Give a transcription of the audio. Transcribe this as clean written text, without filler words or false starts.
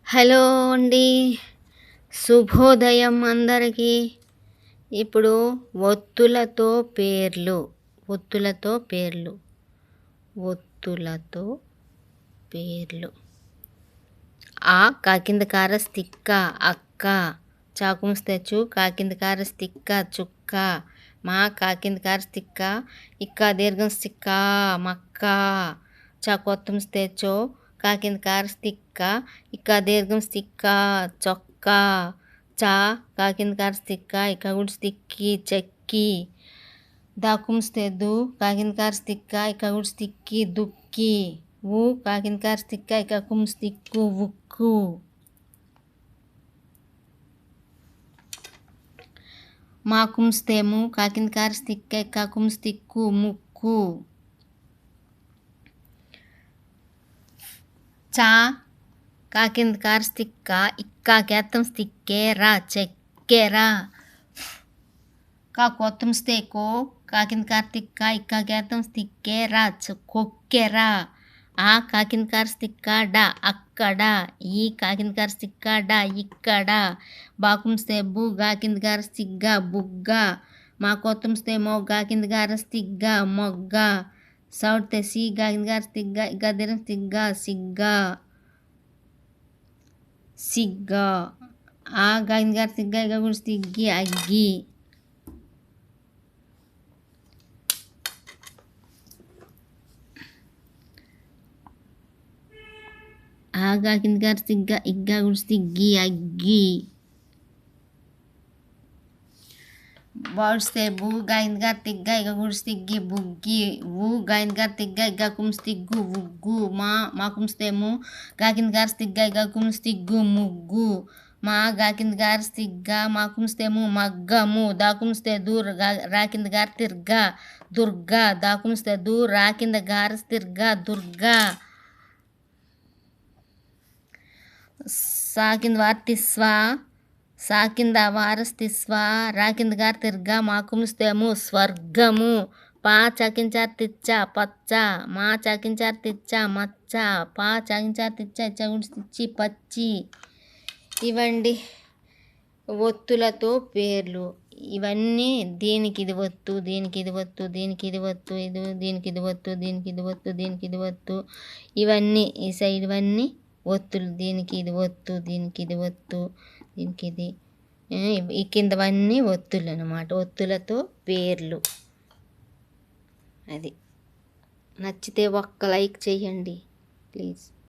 Hello అండి, శుభోదయం అందరికీ. ఇప్పుడు ఒత్తులతో పేర్లు ఒత్తులతో పేర్లు ఒత్తులతో పేర్లు. ఆ కాకింద కార స్తిక్క అక్క, చాకుమ్స్ తెచ్చు కాకింద కార స్తిక్క చుక్క, మా కాకింద కార స్తిక్క ఇక్క దీర్ఘం స్తిక్క మక్క, చాకొత్తమ్స్ తెచ్చో కాకింద కార స్తిక్క ఇక్క దీర్ఘం స్తిక్క చొక్క, చా కాకింద కార స్తిక్క ఇక్క గుడి స్తిక్కి చెక్కి, దాకుమ్స్ తెద్దు కాకింద కార స్తిక్క ఇక్క గుడి స్తిక్కి దుక్కి, ఊ కాకింద కార స్తిక్క ఇక్క కుమ్స్ స్తిక్కు ఉక్కు. మా కుమ్స్తేము కాకింద కార స్తిక్క ఇక్క కుమ్స్ స్తిక్కు ముక్కు. చా కాకింద కార స్తిక్క ఇక్క కేత్తం స్తిక్కేరా చెక్కెరా. కా కొత్తం స్టేకో కాకింద కార స్తిక్క ఇక్క కేత్తం స్తిక్కేరా కొక్కెరా. ఆ కాకింద కార స్తిక్క డ అక్కడ, ఈ కాకింద కార స్తిక్క డ ఇక్కడ, బాకుమ్స్తే బు గాకింద కార స్తిగ్గ బుగ్గ, మా కొత్తంస్తేమో గాకింద కార స్తిగ్గ మొగ్గ, సౌడితే సి గాకింద కార స్తిగ్గ ఇక్క దీర్ఘం స్తిగ్గ సిగ్గ సిగ్గ. ఆ గాకింద కార స్తిగ్గ ఇక్క గుడి స్తిగ్గి అగ్గి. ఆ గాకింద కార స్తిగ్గ ఇక్క గుడి స్తిగ్గి అగ్గి. బాడుస్తే బు గాకింద కార తిగ్గ ఇక్క గుడి స్తిగ్గి బుగ్గి, ఊ గాకింద కార తిగ్గ ఇక్క కుమ్స్ స్తిగ్గు ఉగ్గు, మా కుమ్స్తేము గాకింద కార స్తిగ్గ ఇక్క కుమ్స్ స్తిగ్గు ముగ్గు, మా గాకింద కార స్తిగ్గ మా కుమ్స్తేము మగ్గము, దాకుమ్స్తే దూ రాకింద కార తిర్గ దుర్గ, దాకుమ్స్తే దూ రాకింద కార తిర్గ దుర్గ. సాకింద వార తిస్వా సాకింద వారస్తిస్వా, రాకింద గార తిర్గ మా కుమ్స్తేము స్వర్గము, పా చాకించార తిచ్చ పచ్చ, మా చాకించార తిచ్చ మచ్చ, పా చాకించార తిచ్చ ఇచ్చ గుడి తిచ్చి పచ్చి. ఇవండి ఒత్తులతో పేర్లు. ఇవన్నీ దీనికి ఇది ఒత్తు, దీనికి ఇది ఒత్తు, దీనికి ఇది ఒత్తు, దీనికి ఇది ఒత్తు, దీనికి ఇది ఒత్తు, దీనికి ఇది ఒత్తు. ఇవన్నీ ఈ సైడ్ ఇవన్నీ ఒత్తులు. దీనికి ఇది ఒత్తు, దీనికి ఇది ఒత్తు, దీనికి ఇది, ఈ కిందవన్నీ ఒత్తులు అన్నమాట. ఒత్తులతో పేర్లు. అది నచ్చితే ఒక్క లైక్ చేయండి ప్లీజ్.